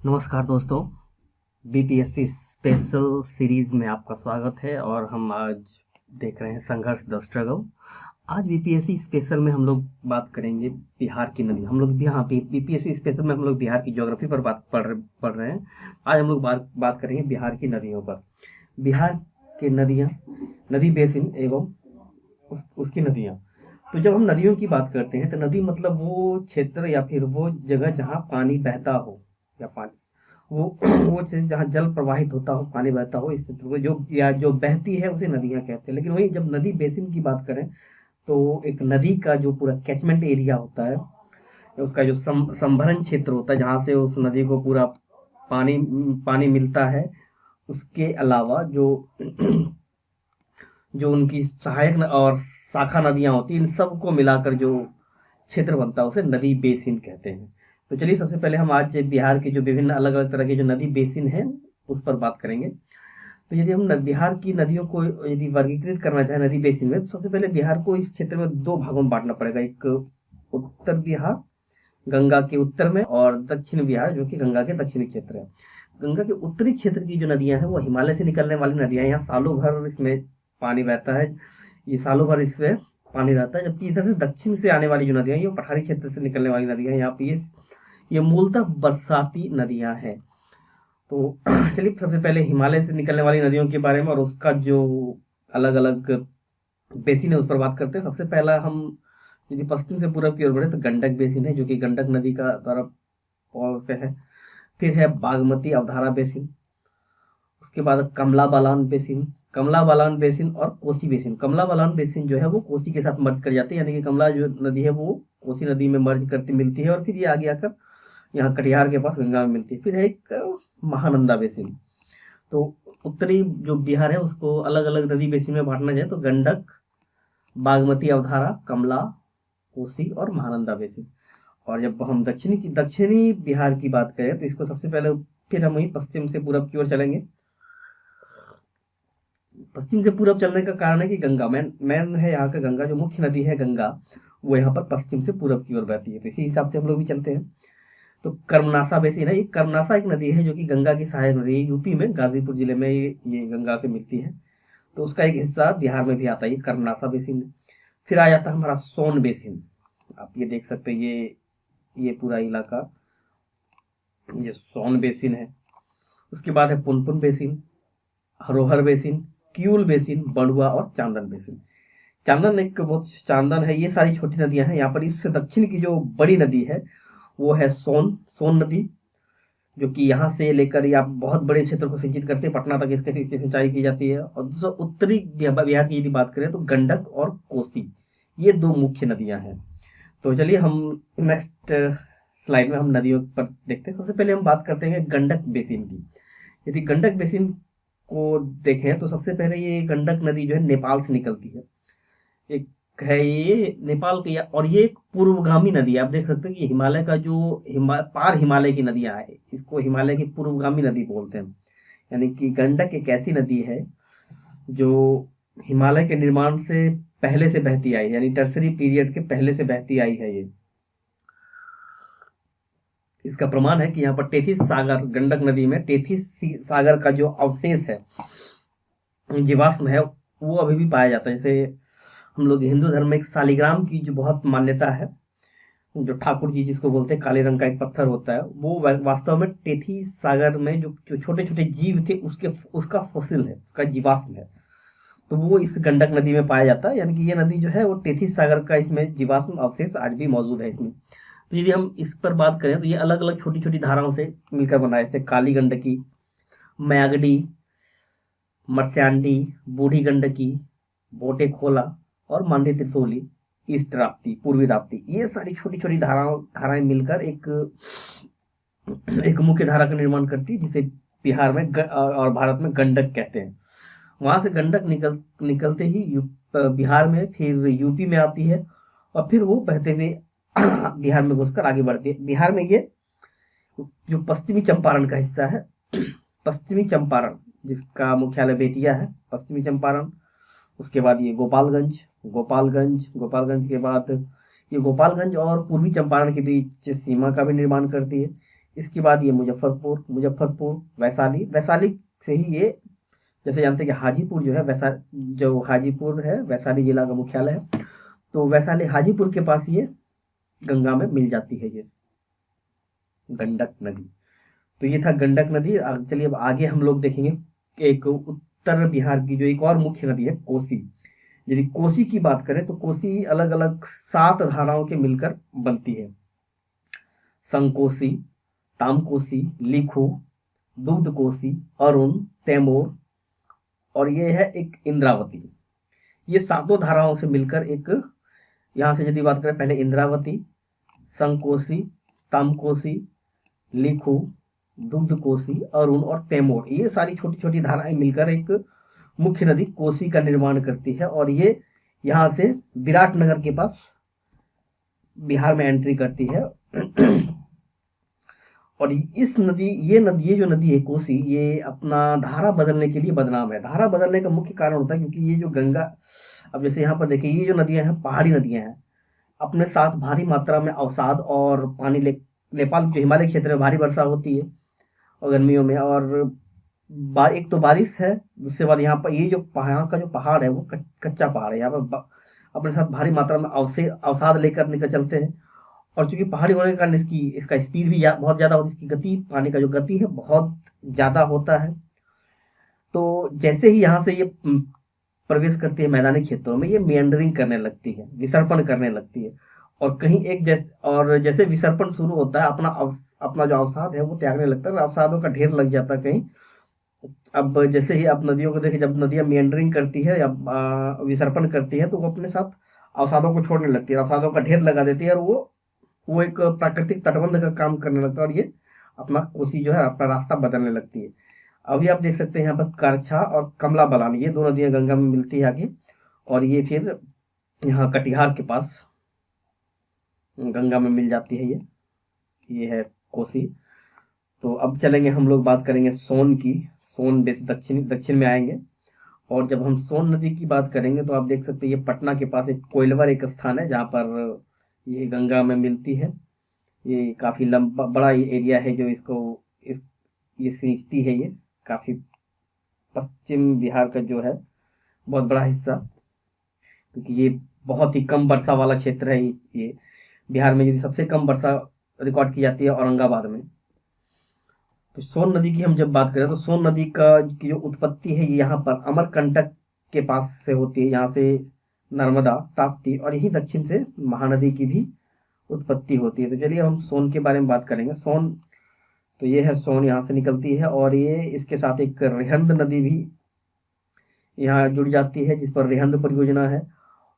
नमस्कार दोस्तों। BPSC special series में आपका स्वागत है और हम आज देख रहे हैं संघर्ष द स्ट्रगल। आज बीपीएससी स्पेशल में हम लोग बात करेंगे बिहार की नदी। हम लोग यहाँ बीपीएससी स्पेशल में हम लोग बिहार की ज्योग्राफी पर बात पढ़ रहे हैं। आज हम लोग बात करेंगे बिहार की नदियों पर। बिहार की नदियाँ, नदी बेसिन एवं उसकी नदियाँ। तो जब हम नदियों की बात करते हैं तो नदी मतलब वो क्षेत्र या फिर वो जगह जहाँ पानी बहता हो या पानी वो चीज जहाँ जल प्रवाहित होता हो, पानी बहता हो, इस क्षेत्र को जो बहती है उसे नदियां कहते हैं। लेकिन वही जब नदी बेसिन की बात करें तो एक नदी का जो पूरा कैचमेंट एरिया होता है, उसका जो संभरण क्षेत्र होता है जहाँ से उस नदी को पूरा पानी पानी मिलता है, उसके अलावा जो जो उनकी सहायक और शाखा नदियां होती हैं, इन सब को मिलाकर जो क्षेत्र बनता है उसे नदी बेसिन कहते हैं। तो चलिए सबसे पहले हम आज बिहार के जो विभिन्न अलग अलग तरह के जो नदी बेसिन हैं उस पर बात करेंगे। तो यदि हम बिहार की नदियों को यदि वर्गीकृत करना चाहें नदी बेसिन में, तो सबसे पहले बिहार को इस क्षेत्र में दो भागों में बांटना पड़ेगा। एक उत्तर बिहार गंगा के उत्तर में, और दक्षिण बिहार जो कि गंगा के दक्षिणी क्षेत्र है। गंगा के उत्तरी क्षेत्र की जो नदियां हैं वो हिमालय से निकलने वाली नदियां, यहाँ सालों भर इसमें पानी बहता है, ये सालों भर इसमें पानी रहता है। जबकि इधर से दक्षिण से आने वाली जो नदियां, ये पठारी क्षेत्र से निकलने वाली नदियां हैं, यहाँ पे ये मूलतः बरसाती नदियां हैं। तो चलिए सबसे पहले हिमालय से निकलने वाली नदियों के बारे में और उसका जो अलग अलग बेसिन है उस पर बात करते हैं। सबसे पहला हम यदि पश्चिम से पूरब की ओर बढ़े तो गंडक बेसिन है, जो कि गंडक नदी का द्वारा पे है। फिर है बागमती अवधारा बेसिन, उसके बाद कमला बलान बेसिन, कमला बलान बेसिन और कोसी बेसिन। कमला बलान बेसिन जो है वो कोसी के साथ मर्ज कर जाती है, यानी कि कमला जो नदी है वो कोसी नदी में मर्ज करती मिलती है और फिर ये आगे आकर यहाँ कटिहार के पास गंगा में मिलती है। फिर है एक महानंदा बेसिन। तो उत्तरी जो बिहार है उसको अलग अलग नदी बेसिन में बांटना जाए तो गंडक, बागमती अवधारा, कमला, कोसी और महानंदा बेसिन। और जब हम दक्षिणी बिहार की बात करें तो इसको सबसे पहले फिर हम वही पश्चिम से पूरब की ओर चलेंगे। पश्चिम से पूरब चलने का कारण है कि गंगा मैन है, यहाँ का गंगा जो मुख्य नदी है गंगा, वो यहाँ पर पश्चिम से पूरब की ओर बहती है। तो इसी हिसाब से हम लोग भी चलते हैं। तो कर्मनासा बेसिन है, ये कर्मनासा एक नदी है जो कि गंगा की सहायक नदी है, यूपी में गाजीपुर जिले में ये गंगा से मिलती है। तो उसका एक हिस्सा बिहार में भी आता है, ये कर्मनासा बेसिन। फिर आ जाता है हमारा सोन बेसिन। आप ये देख सकते हैं, ये पूरा इलाका ये सोन बेसिन है। उसके बाद है Punpun basin, Harohar basin, Kiul basin, Barua और चांदन बेसिन। चांदन है, ये सारी छोटी नदियां हैं। यहाँ पर इससे दक्षिण की जो बड़ी नदी है वो है सोन नदी, जो कि यहाँ से लेकर या बहुत बड़े क्षेत्र को सिंचित करते हैं, पटना तक इसकी सिंचाई की जाती है। और दूसरा उत्तरी बिहार की यदि बात करें तो गंडक और कोसी, ये दो मुख्य नदियां हैं। तो चलिए हम नेक्स्ट स्लाइड में हम नदियों पर देखते हैं। सबसे पहले हम बात करते हैं गंडक बेसिन की। यदि गंडक बेसिन को देखें तो सबसे पहले ये गंडक नदी जो है नेपाल से निकलती है। एक है ये नेपाल की, और ये एक पूर्वगामी नदी है। आप देख सकते हैं कि हिमालय का जो पार हिमालय की नदियां है, इसको हिमालय की पूर्वगामी नदी बोलते हैं। यानी कि गंडक एक ऐसी नदी है जो हिमालय के निर्माण से पहले से बहती आई है, यानी टर्सरी पीरियड के पहले से बहती आई है ये। इसका प्रमाण है कि यहाँ पर टेथिस सागर, गंडक नदी में टेथिस सागर का जो अवशेष है, जीवाश्म है, वो अभी भी पाया जाता है। जैसे हम लोग हिंदू धर्म में एक शालिग्राम की जो बहुत मान्यता है, जो ठाकुर जी जिसको बोलते हैं, काले रंग का एक पत्थर होता है, वो वास्तव में टेथी सागर में जो छोटे छोटे जीव थे उसका फॉसिल है, उसका जीवाश्म है। तो वो इस गंडक नदी में पाया जाता है, यानी कि ये नदी जो है वो टेथी सागर का इसमें जीवाश्म अवशेष आज भी मौजूद है इसमें। तो यदि हम इस पर बात करें तो ये अलग अलग छोटी छोटी धाराओं से मिलकर बना है, जैसे काली गंडकी, मयागडी, मत्स्यांडी, बूढ़ी गंडकी, बोटे खोला और मांडे त्रिशोली, ईस्ट राप्ती, पूर्वी राप्ती, ये सारी छोटी छोटी धाराएं मिलकर एक मुख्य धारा का निर्माण करती है, जिसे बिहार में और भारत में गंडक कहते हैं। वहां से गंडक निकलते ही बिहार में, फिर यूपी में आती है और फिर वो बहते हुए बिहार में घुसकर आगे बढ़ती है। बिहार में ये जो पश्चिमी चंपारण का हिस्सा है, पश्चिमी चंपारण जिसका मुख्यालय बेतिया है, पश्चिमी चंपारण, उसके बाद ये गोपालगंज के बाद ये गोपालगंज और पूर्वी चंपारण के बीच सीमा का भी निर्माण करती है। इसके बाद ये मुजफ्फरपुर, मुजफ्फरपुर वैशाली, वैशाली से ही ये, जैसे जानते हैं कि हाजीपुर जो है जो हाजीपुर है वैशाली जिला का मुख्यालय है, तो वैशाली हाजीपुर के पास ये गंगा में मिल जाती है ये गंडक नदी। तो ये था गंडक नदी। चलिए अब आगे हम लोग देखेंगे एक उत्तर बिहार की जो एक और मुख्य नदी है कोसी। यदि कोसी की बात करें तो कोसी अलग अलग 7 धाराओं के मिलकर बनती है। संकोसी, तामकोसी, लिखो, दुग्ध कोसी, अरुण, तैमूर और ये है एक इंद्रावती। ये 7 धाराओं से मिलकर एक, यहाँ से यदि बात करें पहले इंद्रावती, संकोसी, तामकोसी, लिखो, दुग्ध कोसी, अरुण और तैमूर, ये सारी छोटी छोटी धाराएं मिलकर एक मुख्य नदी कोसी का निर्माण करती है। और ये यहाँ से विराटनगर के पास बिहार में एंट्री करती है। और ये जो नदी है कोसी, ये अपना धारा बदलने के लिए बदनाम है। धारा बदलने का मुख्य कारण होता है क्योंकि ये जो गंगा, अब जैसे यहाँ पर देखिए ये जो नदियां हैं पहाड़ी नदियां हैं, अपने साथ भारी मात्रा में अवसाद और पानी ले, नेपाल जो हिमालय क्षेत्र में भारी वर्षा होती है और गर्मियों में, और एक तो बारिश है, उसके बाद यहाँ पर ये जो यहाँ का जो पहाड़ है वो कच्चा पहाड़ है। यहाँ पर अपने साथ भारी मात्रा में अवसाद लेकर निकल चलते हैं। और चूंकि पहाड़ी होने के कारण इसका स्पीड भी बहुत ज्यादा होती है, इसकी गति, पानी का जो गति है बहुत ज्यादा होता है। तो जैसे ही यहाँ से ये प्रवेश करती है मैदानी क्षेत्रों में, ये मेंडरिंग करने लगती है, विसर्पण करने लगती है। और कहीं जैसे विसर्पण शुरू होता है, अपना जो अवसाद है वो त्यागने लगता है, अवसादों का ढेर लग जाता है कहीं। अब जैसे ही आप नदियों को देखिए, जब नदियां मेंडरिंग करती है या विसर्पण करती है तो वो अपने साथ अवसादों को छोड़ने लगती है, अवसादों का ढेर लगा देती है, और वो एक प्राकृतिक तटबंध का काम करने लगता है। और ये अपना कोसी जो है अपना रास्ता बदलने लगती है। अभी आप देख सकते हैं यहाँ पर करछा और कमला बलान, ये 2 नदियां गंगा में मिलती है आगे, और ये फिर यहाँ कटिहार के पास गंगा में मिल जाती है। ये है कोसी। तो अब चलेंगे हम लोग, बात करेंगे सोन की। सोन दक्षिण में आएंगे, और जब हम सोन नदी की बात करेंगे तो आप देख सकते हैं ये पटना के पास एक कोइलवर एक स्थान है जहाँ पर ये गंगा में मिलती है। ये काफी लंबा बड़ा एरिया है जो ये सींचती है। ये काफी पश्चिम बिहार का जो है बहुत बड़ा हिस्सा, क्योंकि ये बहुत ही कम वर्षा वाला क्षेत्र है। ये बिहार में यदि सबसे कम वर्षा रिकॉर्ड की जाती है औरंगाबाद में। तो सोन नदी की हम जब बात करें तो सोन नदी की जो उत्पत्ति है ये यहाँ पर अमरकंटक के पास से होती है। यहाँ से नर्मदा, ताप्ती और यही दक्षिण से महानदी की भी उत्पत्ति होती है। तो चलिए हम सोन के बारे में बात करेंगे। सोन, तो ये है सोन, यहाँ से निकलती है, और ये इसके साथ एक रिहंद नदी भी यहाँ जुड़ जाती है जिस पर रिहंद परियोजना है।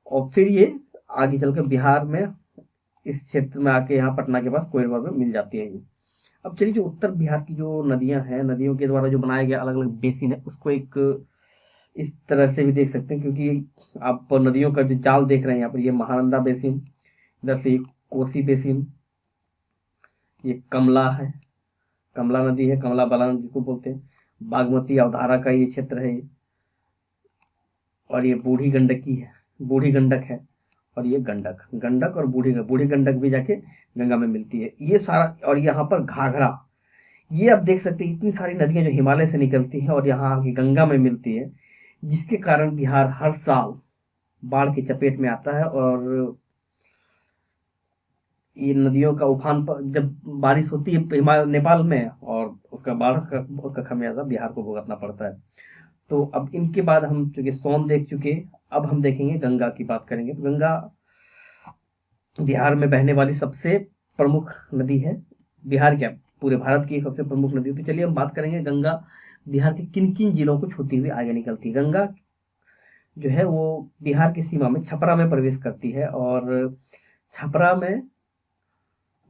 और फिर ये आगे चलकर बिहार में इस क्षेत्र में आके यहाँ पटना के पास कोइलवर में मिल जाती है ये। अब चलिए जो उत्तर बिहार की जो नदियां हैं, नदियों के द्वारा जो बनाया गया अलग अलग बेसिन है, उसको एक इस तरह से भी देख सकते हैं, क्योंकि आप नदियों का जो जाल देख रहे हैं यहाँ पर, ये महानंदा बेसिन, इधर से कोसी बेसिन, ये कमला है, कमला नदी है, कमला बलान जिसको बोलते हैं, बागमती अवधारा का ये क्षेत्र है, और ये बूढ़ी गंडकी है, बूढ़ी गंडक है, और ये गंडक और बूढ़ी गंडक भी जाके गंगा में मिलती है। ये सारा, और यहाँ पर घाघरा, ये आप देख सकते हैं इतनी सारी नदियां जो हिमालय से निकलती हैं और यहाँ आके गंगा में मिलती है, जिसके कारण बिहार हर साल बाढ़ की चपेट में आता है। और ये नदियों का उफान पर जब बारिश होती है नेपाल में, और उसका बाढ़ का खमियाजा बिहार को भुगतना पड़ता है। तो अब इनके बाद हम चूंकि सोन देख चुके, अब हम देखेंगे गंगा की बात करेंगे। तो गंगा बिहार में बहने वाली सबसे प्रमुख नदी है, बिहार क्या पूरे भारत की सबसे प्रमुख नदी। तो चलिए हम बात करेंगे गंगा बिहार के किन किन जिलों को छूती हुई आगे निकलती है। गंगा जो है वो बिहार की सीमा में छपरा में प्रवेश करती है, और छपरा में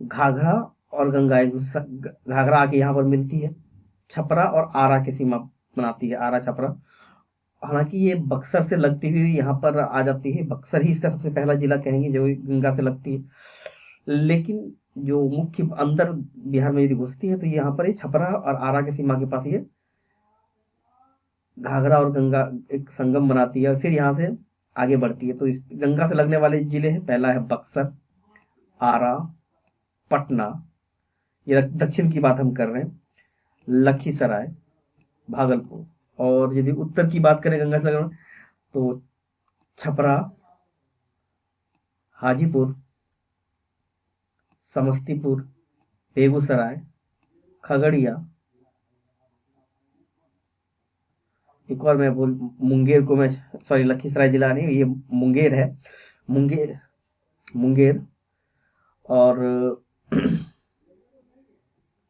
घाघरा और गंगा घाघरा आके यहाँ पर मिलती है, छपरा और आरा की सीमा बनाती है, आरा छपरा। हालांकि ये बक्सर से लगती हुई यहाँ पर आ जाती है, बक्सर ही इसका सबसे पहला जिला कहेंगे जो गंगा से लगती है, लेकिन जो मुख्य अंदर बिहार में यदि घुसती है तो यहाँ पर ये छपरा और आरा के सीमा के पास ये घाघरा और गंगा एक संगम बनाती है, और फिर यहाँ से आगे बढ़ती है। तो इस गंगा से लगने वाले जिले हैं, पहला है बक्सर, आरा, पटना, ये दक्षिण की बात हम कर रहे हैं, लखीसराय, भागलपुर। और यदि उत्तर की बात करें गंगा सागर में, तो छपरा, हाजीपुर, समस्तीपुर, बेगूसराय, खगड़िया, एक और मैं बोल, मुंगेर को मैं, सॉरी लखीसराय जिला नहीं, ये मुंगेर है, मुंगेर, मुंगेर और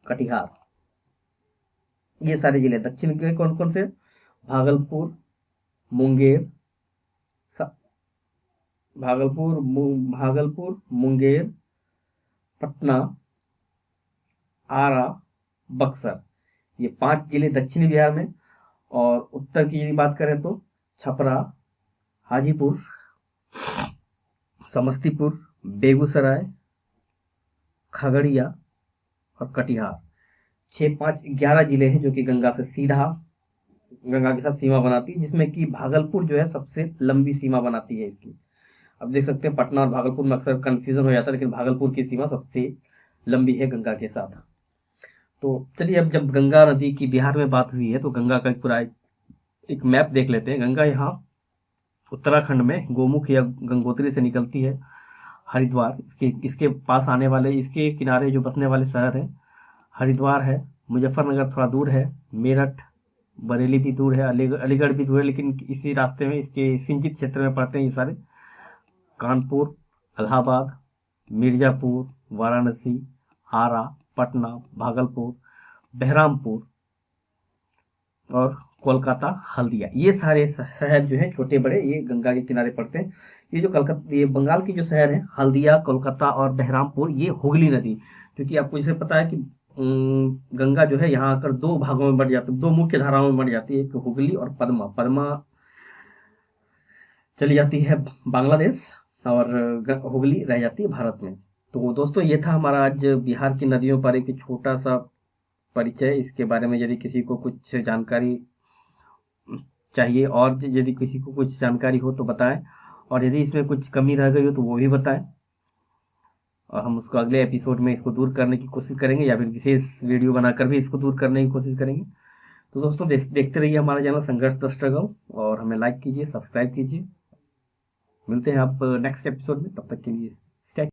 कटिहार, ये सारे जिले दक्षिण के कौन कौन से, भागलपुर, मुंगेर, भागलपुर, मुंगेर, पटना, आरा, बक्सर, ये 5 जिले दक्षिणी बिहार में। और उत्तर की यदि बात करें तो छपरा, हाजीपुर, समस्तीपुर, बेगूसराय, खगड़िया और कटिहार, 6, 5, 11 जिले हैं जो कि गंगा से सीधा, गंगा के साथ सीमा बनाती है, जिसमें कि भागलपुर जो है सबसे लंबी सीमा बनाती है इसकी। अब देख सकते हैं पटना और भागलपुर में अक्सर कंफ्यूजन हो जाता है, लेकिन भागलपुर की सीमा सबसे लंबी है गंगा के साथ। तो चलिए, अब जब गंगा नदी की बिहार में बात हुई है तो गंगा का पूरा एक मैप देख लेते हैं। गंगा यहाँ उत्तराखंड में गोमुख या गंगोत्री से निकलती है, हरिद्वार, इसके पास आने वाले, इसके किनारे जो बसने वाले शहर हैं, हरिद्वार है, मुजफ्फरनगर थोड़ा दूर है, मेरठ, बरेली भी दूर है, अलीगढ़ भी दूर है, लेकिन इसी रास्ते में इसके सिंचित क्षेत्र में पड़ते हैं ये सारे। कानपुर, इलाहाबाद, मिर्जापुर, वाराणसी, आरा, पटना, भागलपुर, बहरामपुर और कोलकाता, हल्दिया, ये सारे शहर जो हैं छोटे बड़े, ये गंगा के किनारे पड़ते हैं। ये जो कलकत्ता, ये बंगाल के जो शहर हैं, हल्दिया, कोलकाता और बहरामपुर, ये हुगली नदी, क्योंकि आपको जैसे पता है कि गंगा जो है यहाँ आकर 2 भागों में बढ़ जाती है, 2 मुख्य धाराओं में बढ़ जाती है, एक हुगली और पद्मा। पद्मा चली जाती है बांग्लादेश और हुगली रह जाती है भारत में। तो दोस्तों, ये था हमारा आज बिहार की नदियों पर एक छोटा सा परिचय। इसके बारे में यदि किसी को कुछ जानकारी चाहिए और यदि किसी को कुछ जानकारी हो तो बताएं, और यदि इसमें कुछ कमी रह गई हो तो वो भी बताएं, और हम उसको अगले एपिसोड में इसको दूर करने की कोशिश करेंगे, या फिर विशेष वीडियो बनाकर भी इसको दूर करने की कोशिश करेंगे। तो दोस्तों, देखते रहिए हमारा चैनल संघर्ष द स्ट्रगल, और हमें लाइक कीजिए, सब्सक्राइब कीजिए। मिलते हैं आप नेक्स्ट एपिसोड में, तब तक के लिए